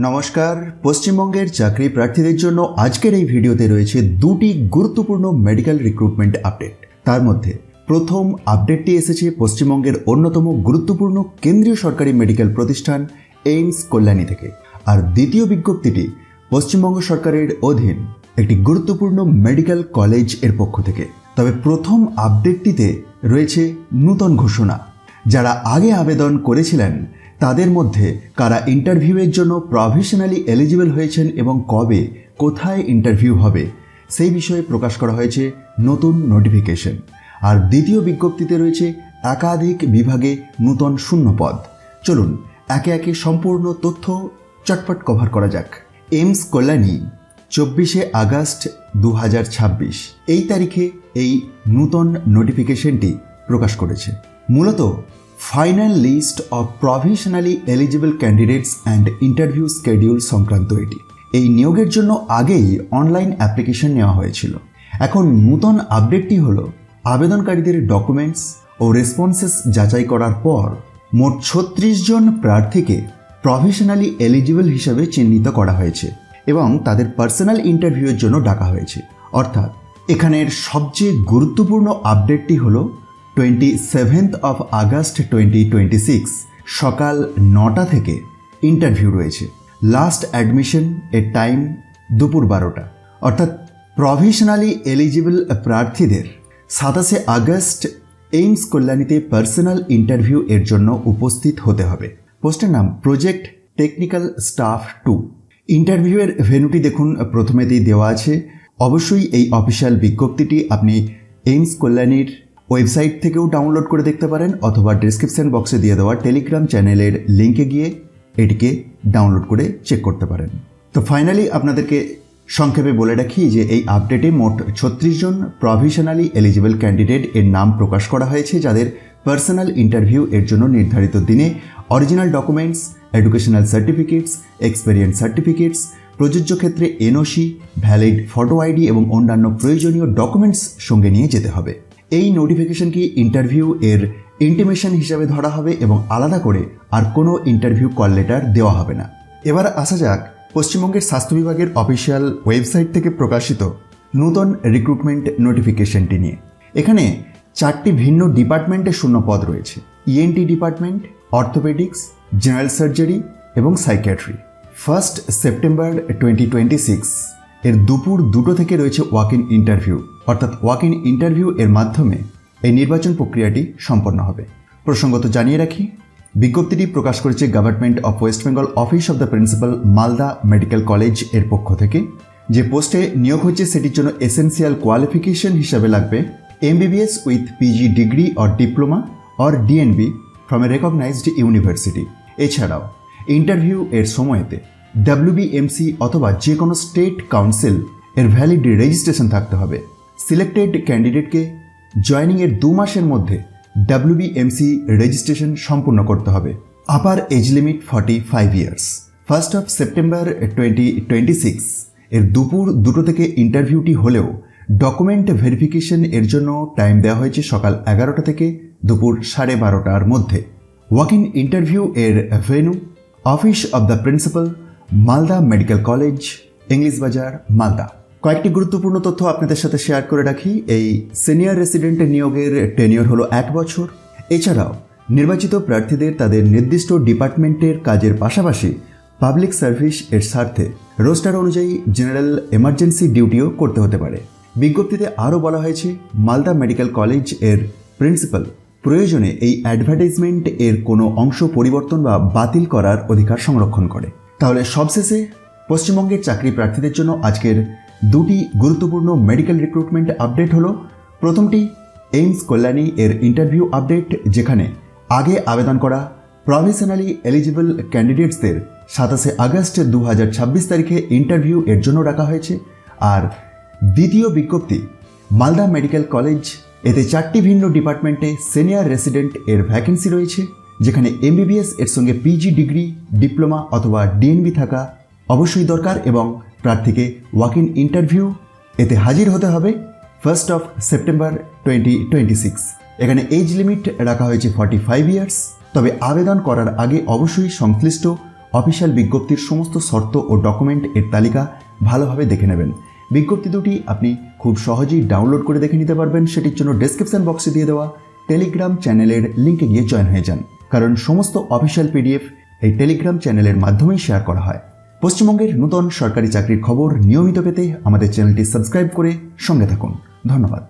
নমস্কার। পশ্চিমবঙ্গের চাকরি প্রার্থীদের জন্য আজকের এই ভিডিওতে রয়েছে দুটি গুরুত্বপূর্ণ মেডিকেল রিক্রুটমেন্ট আপডেট। তার মধ্যে প্রথম আপডেটটি এসেছে পশ্চিমবঙ্গের অন্যতম গুরুত্বপূর্ণ কেন্দ্রীয় সরকারি মেডিকেল প্রতিষ্ঠান এইমস কল্যাণী থেকে, আর দ্বিতীয় বিজ্ঞপ্তিটি পশ্চিমবঙ্গ সরকারের অধীন একটি গুরুত্বপূর্ণ মেডিকেল কলেজ এর পক্ষ থেকে। তবে প্রথম আপডেটটিতে রয়েছে নূতন ঘোষণা। যারা আগে আবেদন করেছিলেন তাদের মধ্যে কারা ইন্টারভিউয়ের জন্য প্রভিশনালি এলিজিবল হয়েছেন এবং কবে কোথায় ইন্টারভিউ হবে সেই বিষয়ে প্রকাশ করা হয়েছে নতুন নোটিফিকেশন। আর দ্বিতীয় বিজ্ঞপ্তিতে রয়েছে একাধিক বিভাগে নূতন শূন্য পদ। চলুন একে একে সম্পূর্ণ তথ্য চটপট কভার করা যাক। এইমস কল্যাণী 24 আগস্ট 2026 এই তারিখে এই নূতন নোটিফিকেশনটি প্রকাশ করেছে। মূলত final list of provisionally eligible candidates and interview schedule সংক্রান্ত এটি। এই নিয়োগের জন্য আগেই অনলাইন অ্যাপ্লিকেশন নেওয়া হয়েছিল। এখন নূতন আপডেটটি হলো আবেদনকারীদের ডকুমেন্টস ও রেসপন্সেস যাচাই করার পর মোট 36 জন প্রার্থীকে প্রভিশনালি এলিজিবল হিসেবে চিহ্নিত করা হয়েছে এবং তাদের পার্সোনাল ইন্টারভিউয়ের জন্য ডাকা হয়েছে। অর্থাৎ এখানের সবচেয়ে গুরুত্বপূর্ণ আপডেটটি হলো 27 আগস্ট 2026 সকাল 9টা থেকে ইন্টারভিউ রয়েছে। লাস্ট অ্যাডমিশন এর টাইম দুপুর 12টা। অর্থাৎ প্রভিশনালি এলিজিবল প্রার্থীদের 27 আগস্ট এইমস কল্যাণীতে পার্সোনাল ইন্টারভিউ এর জন্য উপস্থিত হতে হবে। পোস্টের নাম প্রজেক্ট টেকনিক্যাল স্টাফ 2। ইন্টারভিউয়ের ভেন্যুটি দেখুন প্রথমেতেই দেওয়া আছে। অবশ্যই এই অফিসিয়াল বিজ্ঞপ্তিটি আপনি এইমস কল্যাণীর ওয়েবসাইট থেকেও ডাউনলোড করে দেখতে পারেন অথবা ডেসক্রিপশন বক্সে দিয়ে দেওয়া টেলিগ্রাম চ্যানেলের লিঙ্কে গিয়ে এটিকে ডাউনলোড করে চেক করতে পারেন। তো ফাইনালি আপনাদেরকে সংক্ষেপে বলে রাখি যে এই আপডেটে মোট 36 জন প্রভিশনালি এলিজিবল ক্যান্ডিডেট এর নাম প্রকাশ করা হয়েছে, যাদের পার্সোনাল ইন্টারভিউ এর জন্য নির্ধারিত দিনে original documents, educational certificates, experience certificates, প্রযোজ্য ক্ষেত্রে এনওসি, ভ্যালিড ফটো আইডি এবং অন্যান্য প্রয়োজনীয় ডকুমেন্টস সঙ্গে নিয়ে যেতে হবে। এই নোটিফিকেশনকে ইন্টারভিউ এর ইন্টিমেশন হিসাবে ধরা হবে এবং আলাদা করে আর কোনো ইন্টারভিউ কল লেটার দেওয়া হবে না। এবার আসা যাক পশ্চিমবঙ্গের স্বাস্থ্য বিভাগের অফিসিয়াল ওয়েবসাইট থেকে প্রকাশিত নূতন রিক্রুটমেন্ট নোটিফিকেশনটি নিয়ে। এখানে 4টি ভিন্ন ডিপার্টমেন্টের শূন্য পদ রয়েছে। ENT department, orthopaedics, general surgery এবং সাইকিয়াট্রি। 1 সেপ্টেম্বর 2026 এর দুপুর 2টো থেকে রয়েছে ওয়াক ইন ইন্টারভিউ। অর্থাৎ ওয়াক ইন ইন্টারভিউ এর মাধ্যমে এই নির্বাচন প্রক্রিয়াটি সম্পন্ন হবে। প্রসঙ্গত জানিয়ে রাখি, বিজ্ঞপ্তিটি প্রকাশ করেছে government of West Bengal office of the principal, Malda medical college এর পক্ষ থেকে। যে পোস্টে নিয়োগ হচ্ছে সেটির জন্য এসেন্সিয়াল কোয়ালিফিকেশন হিসাবে লাগবে MBBS with PG degree or diploma or DNB from a recognized university. এছাড়াও ইন্টারভিউ এর সময়তে WBMC অথবা যে কোনো স্টেট কাউন্সিল এর ভ্যালিড রেজিস্ট্রেশন থাকতে হবে। সিলেক্টেড ক্যান্ডিডেটকে জয়নিংয়ের 2 মাসের মধ্যে WBMC রেজিস্ট্রেশন সম্পূর্ণ করতে হবে। Upper age limit 45 years. 1 September 2026 এর দুপুর 2টো থেকে ইন্টারভিউটি হলেও ডকুমেন্ট ভেরিফিকেশন এর জন্য টাইম দেওয়া হয়েছে সকাল 11টা থেকে দুপুর 12:30টার মধ্যে। ওয়াক ইন ইন্টারভিউ এর venue office of the principal, Malda medical college, English বাজার, মালদা। কয়েকটি গুরুত্বপূর্ণ তথ্য আপনাদের সাথে শেয়ার করে রাখি। এই সিনিয়র রেসিডেন্টের নিয়োগের টেনিওর হলো 1 বছর। এছাড়াও নির্বাচিত প্রার্থীদের তাদের নির্দিষ্ট ডিপার্টমেন্টের কাজের পাশাপাশি পাবলিক সার্ভিস এর স্বার্থে রোস্টার অনুযায়ী জেনারেল এমার্জেন্সি ডিউটিও করতে হতে পারে। বিজ্ঞপ্তিতে আরও বলা হয়েছে মালদা মেডিকেল কলেজ এর প্রিন্সিপাল প্রয়োজনে এই অ্যাডভার্টাইজমেন্ট এর কোনো অংশ পরিবর্তন বা বাতিল করার অধিকার সংরক্ষণ করে। তাহলে সবশেষে পশ্চিমবঙ্গের চাকরি প্রার্থীদের জন্য আজকের দুটি গুরুত্বপূর্ণ মেডিকেল রিক্রুটমেন্ট আপডেট হলো, প্রথমটি এইমস কল্যাণী এর ইন্টারভিউ আপডেট, যেখানে আগে আবেদন করা প্রভিশনালি এলিজিবল ক্যান্ডিডেটসদের 27 আগস্ট 2026 তারিখে ইন্টারভিউ এর জন্য ডাকা হয়েছে। আর দ্বিতীয় বিজ্ঞপ্তি মালদা মেডিকেল কলেজ, এতে 4টি ভিন্ন ডিপার্টমেন্টে সিনিয়র রেসিডেন্ট এর ভ্যাকেন্সি রয়েছে, যেখানে MBBS এর সঙ্গে PG ডিগ্রি, ডিপ্লোমা অথবা DNB থাকা অবশ্যই দরকার এবং প্রার্থীকে ওয়াক ইন ইন্টারভিউ এতে হাজির হতে হবে 1 সেপ্টেম্বর 2026। এখানে এজ লিমিট রাখা হয়েছে 45 ইয়ার্স। তবে আবেদন করার আগে অবশ্যই সংশ্লিষ্ট অফিসিয়াল বিজ্ঞপ্তির সমস্ত শর্ত ও ডকুমেন্ট এর তালিকা ভালোভাবে দেখে নেবেন। বিজ্ঞপ্তি দুটি আপনি খুব সহজেই ডাউনলোড করে দেখে নিতে পারবেন। সেটির জন্য ডেসক্রিপশন বক্সে দিয়ে দেওয়া টেলিগ্রাম চ্যানেলের লিঙ্কে গিয়ে জয়েন হয়ে যান, কারণ সমস্ত অফিসিয়াল পিডিএফ এই টেলিগ্রাম চ্যানেলের মাধ্যমেই শেয়ার করা হয়। পশ্চিমবঙ্গের নতুন সরকারি চাকরির খবর নিয়মিত পেতে আমাদের চ্যানেলটি সাবস্ক্রাইব করে সঙ্গে থাকুন। ধন্যবাদ।